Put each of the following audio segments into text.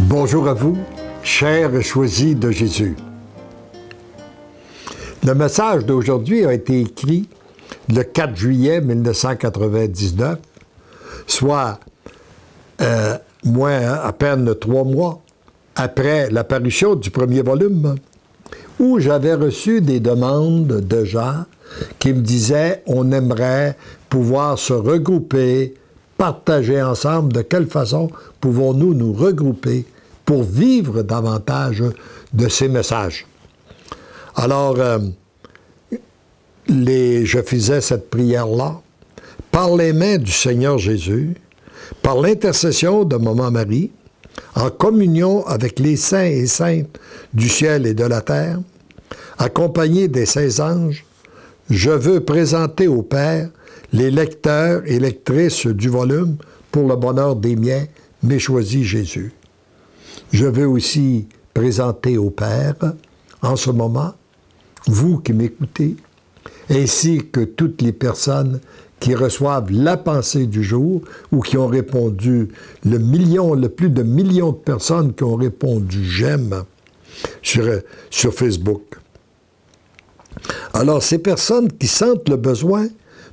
Bonjour à vous, chers choisis de Jésus. Le message d'aujourd'hui a été écrit le 4 juillet 1999, soit à peine 3 mois après l'apparition du premier volume, où j'avais reçu des demandes de gens qui me disaient « on aimerait pouvoir se regrouper, partager ensemble, de quelle façon pouvons-nous nous regrouper pour vivre davantage de ces messages. » Alors, je faisais cette prière-là par les mains du Seigneur Jésus, par l'intercession de Maman Marie, en communion avec les saints et saintes du ciel et de la terre, accompagnés des saints anges. Je veux présenter au Père les lecteurs et lectrices du volume pour le bonheur des miens, mes choisis Jésus. Je veux aussi présenter au Père, en ce moment, vous qui m'écoutez, ainsi que toutes les personnes qui reçoivent la pensée du jour ou qui ont répondu, le plus de millions de personnes qui ont répondu « j'aime » sur Facebook. Alors, ces personnes qui sentent le besoin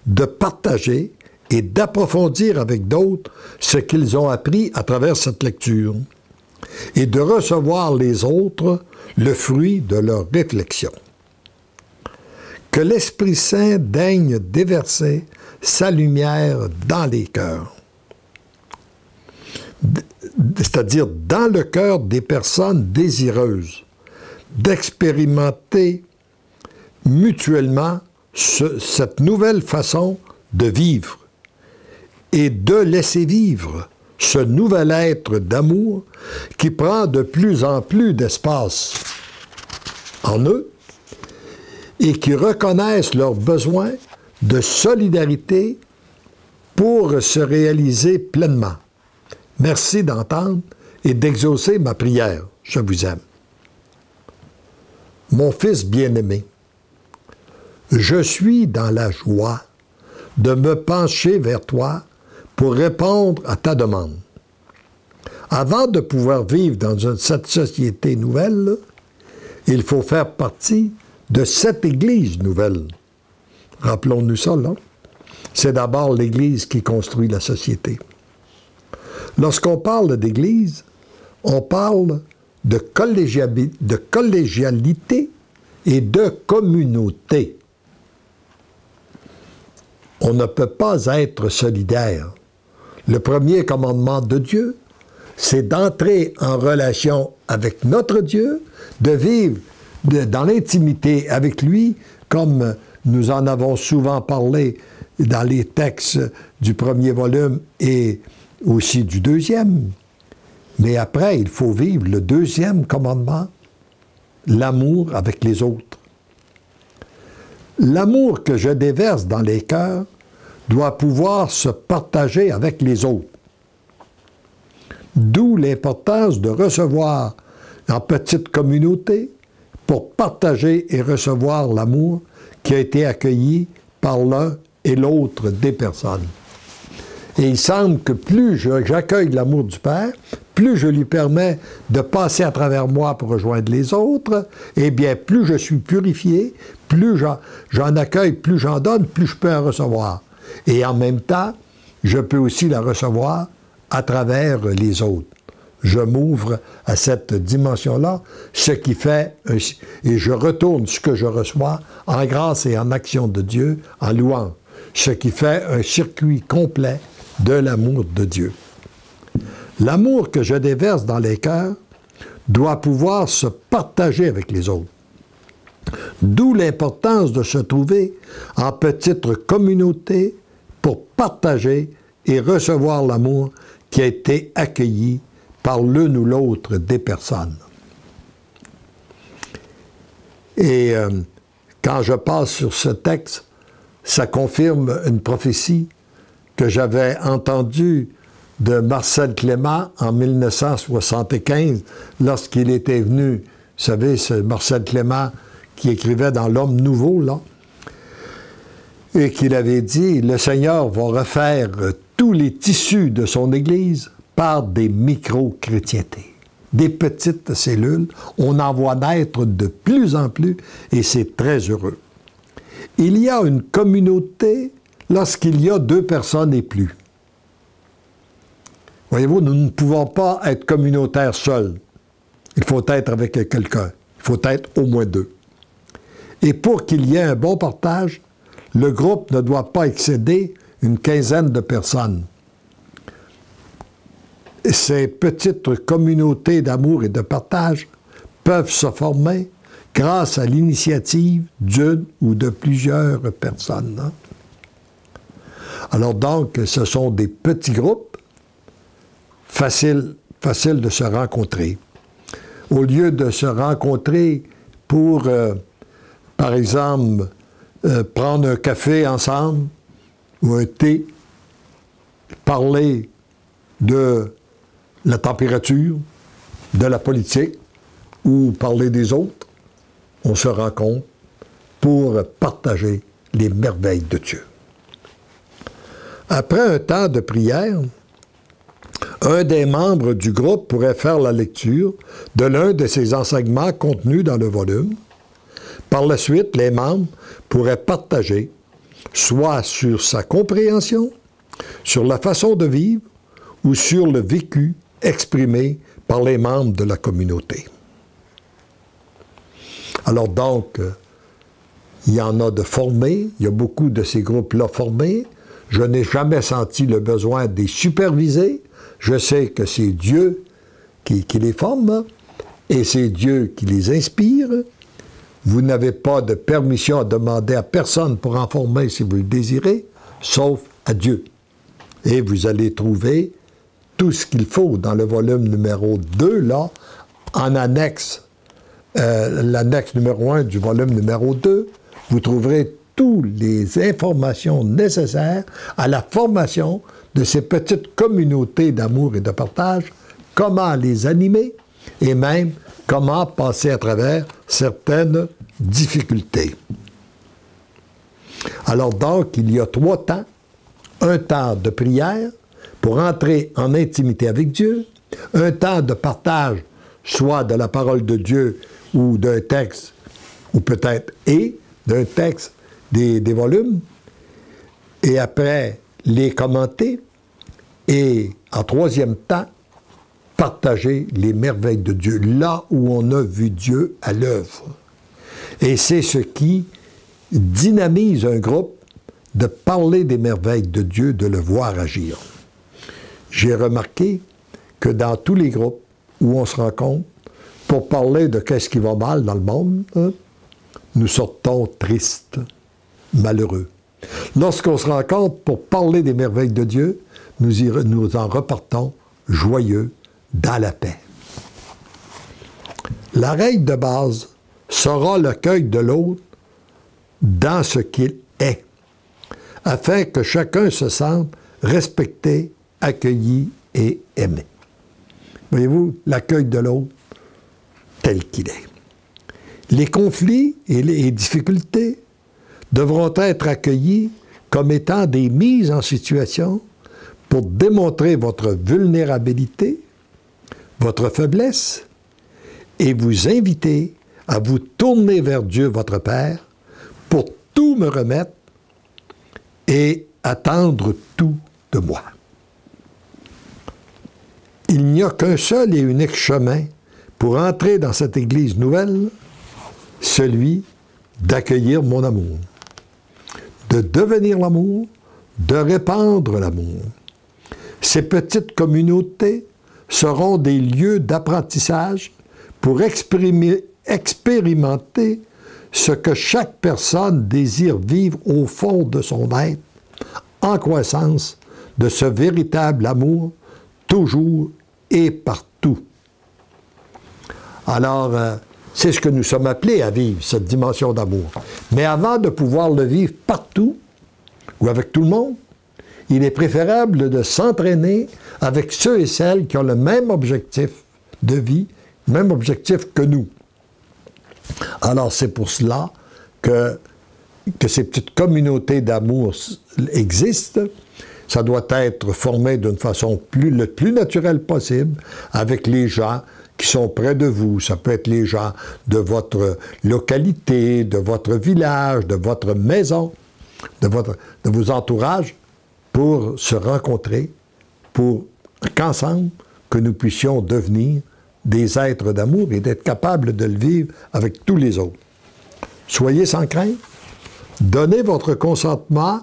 de partager et d'approfondir avec d'autres ce qu'ils ont appris à travers cette lecture et de recevoir les autres le fruit de leur réflexion. Que l'Esprit Saint daigne déverser sa lumière dans les cœurs, c'est-à-dire dans le cœur des personnes désireuses d'expérimenter mutuellement cette nouvelle façon de vivre et de laisser vivre ce nouvel être d'amour qui prend de plus en plus d'espace en eux et qui reconnaissent leurs besoins de solidarité pour se réaliser pleinement. Merci d'entendre et d'exaucer ma prière. Je vous aime. Mon fils bien-aimé, je suis dans la joie de me pencher vers toi pour répondre à ta demande. Avant de pouvoir vivre dans cette société nouvelle, il faut faire partie de cette Église nouvelle. Rappelons-nous ça, là. C'est d'abord l'Église qui construit la société. Lorsqu'on parle d'Église, on parle de collégialité et de communauté. On ne peut pas être solidaire. Le premier commandement de Dieu, c'est d'entrer en relation avec notre Dieu, de vivre dans l'intimité avec lui, comme nous en avons souvent parlé dans les textes du premier volume et aussi du deuxième. Mais après, il faut vivre le deuxième commandement, l'amour avec les autres. L'amour que je déverse dans les cœurs doit pouvoir se partager avec les autres. D'où l'importance de recevoir en petite communauté pour partager et recevoir l'amour qui a été accueilli par l'un et l'autre des personnes. Et il semble que plus j'accueille l'amour du Père, plus je lui permets de passer à travers moi pour rejoindre les autres, eh bien, plus je suis purifié, plus j'en accueille, plus j'en donne, plus je peux en recevoir. Et en même temps, je peux aussi la recevoir à travers les autres. Je m'ouvre à cette dimension-là, ce qui fait, et je retourne ce que je reçois en grâce et en action de Dieu, en louange, ce qui fait un circuit complet de l'amour de Dieu. L'amour que je déverse dans les cœurs doit pouvoir se partager avec les autres. D'où l'importance de se trouver en petite communauté pour partager et recevoir l'amour qui a été accueilli par l'une ou l'autre des personnes. Et quand je passe sur ce texte, ça confirme une prophétie que j'avais entendue de Marcel Clément en 1975, lorsqu'il était venu, vous savez, c'est Marcel Clément qui écrivait dans L'Homme Nouveau, là, et qu'il avait dit, le Seigneur va refaire tous les tissus de son Église par des micro-chrétientés. des petites cellules. On en voit naître de plus en plus et c'est très heureux. Il y a une communauté lorsqu'il y a 2 personnes et plus. Voyez-vous, nous ne pouvons pas être communautaires seuls. Il faut être avec quelqu'un. Il faut être au moins 2. Et pour qu'il y ait un bon partage, le groupe ne doit pas excéder une quinzaine de personnes. Ces petites communautés d'amour et de partage peuvent se former grâce à l'initiative d'une ou de plusieurs personnes. Alors donc, ce sont des petits groupes, faciles de se rencontrer. Au lieu de se rencontrer pour, par exemple, prendre un café ensemble ou un thé, parler de la température, de la politique ou parler des autres, on se rencontre pour partager les merveilles de Dieu. Après un temps de prière, un des membres du groupe pourrait faire la lecture de l'un de ces enseignements contenus dans le volume. Par la suite, les membres pourraient partager soit sur sa compréhension, sur la façon de vivre ou sur le vécu exprimé par les membres de la communauté. Alors donc, il y en a de formés, il y a beaucoup de ces groupes-là formés. Je n'ai jamais senti le besoin de les superviser. Je sais que c'est Dieu qui les forme et c'est Dieu qui les inspire. Vous n'avez pas de permission à demander à personne pour en former si vous le désirez, sauf à Dieu. Et vous allez trouver tout ce qu'il faut dans le volume numéro 2, là, en annexe, l'annexe numéro 1 du volume numéro 2, vous trouverez toutes les informations nécessaires à la formation de ces petites communautés d'amour et de partage, comment les animer et même comment passer à travers certaines difficultés. Alors donc, il y a 3 temps. Un temps de prière pour entrer en intimité avec Dieu, un temps de partage, soit de la parole de Dieu ou d'un texte, ou peut-être d'un texte des volumes, et après les commenter, et en 3e temps, partager les merveilles de Dieu, là où on a vu Dieu à l'œuvre. Et c'est ce qui dynamise un groupe de parler des merveilles de Dieu, de le voir agir. J'ai remarqué que dans tous les groupes où on se rencontre, pour parler de qu'est-ce qui va mal dans le monde, nous sortons tristes, malheureux. Lorsqu'on se rencontre pour parler des merveilles de Dieu, nous en repartons joyeux, dans la paix. La règle de base sera l'accueil de l'autre dans ce qu'il est, afin que chacun se sente respecté, accueilli et aimé. Voyez-vous, l'accueil de l'autre tel qu'il est. Les conflits et les difficultés devront être accueillis comme étant des mises en situation pour démontrer votre vulnérabilité, votre faiblesse, et vous inviter à vous tourner vers Dieu, votre Père, pour tout me remettre et attendre tout de moi. Il n'y a qu'un seul et unique chemin pour entrer dans cette Église nouvelle, celui d'accueillir mon amour, de devenir l'amour, de répandre l'amour. Ces petites communautés seront des lieux d'apprentissage pour expérimenter ce que chaque personne désire vivre au fond de son être, en croissance de ce véritable amour, toujours et partout. Alors, c'est ce que nous sommes appelés à vivre, cette dimension d'amour. Mais avant de pouvoir le vivre partout, ou avec tout le monde, il est préférable de s'entraîner avec ceux et celles qui ont le même objectif de vie, le même objectif que nous. Alors, c'est pour cela que ces petites communautés d'amour existent. Ça doit être formé d'une façon le plus naturelle possible avec les gens qui sont près de vous. Ça peut être les gens de votre localité, de votre village, de votre maison, de vos entourages, pour se rencontrer, pour qu'ensemble, que nous puissions devenir des êtres d'amour et d'être capables de le vivre avec tous les autres. Soyez sans crainte, donnez votre consentement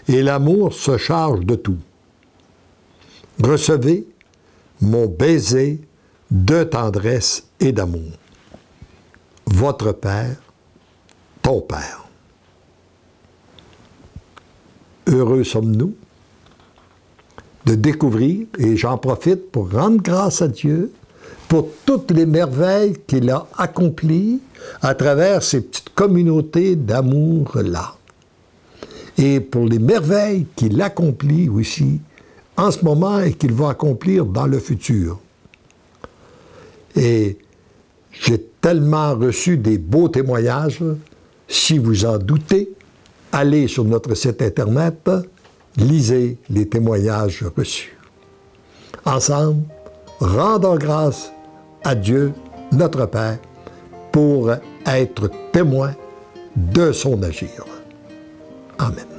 et l'amour se charge de tout. Recevez mon baiser de tendresse et d'amour. Votre Père, ton Père. Heureux sommes-nous de découvrir, et j'en profite pour rendre grâce à Dieu pour toutes les merveilles qu'il a accomplies à travers ces petites communautés d'amour-là. Et pour les merveilles qu'il accomplit aussi en ce moment et qu'il va accomplir dans le futur. Et j'ai tellement reçu des beaux témoignages. Si vous en doutez, allez sur notre site Internet, lisez les témoignages reçus. Ensemble, rendons grâce à Dieu, notre Père, pour être témoin de son agir. Amen.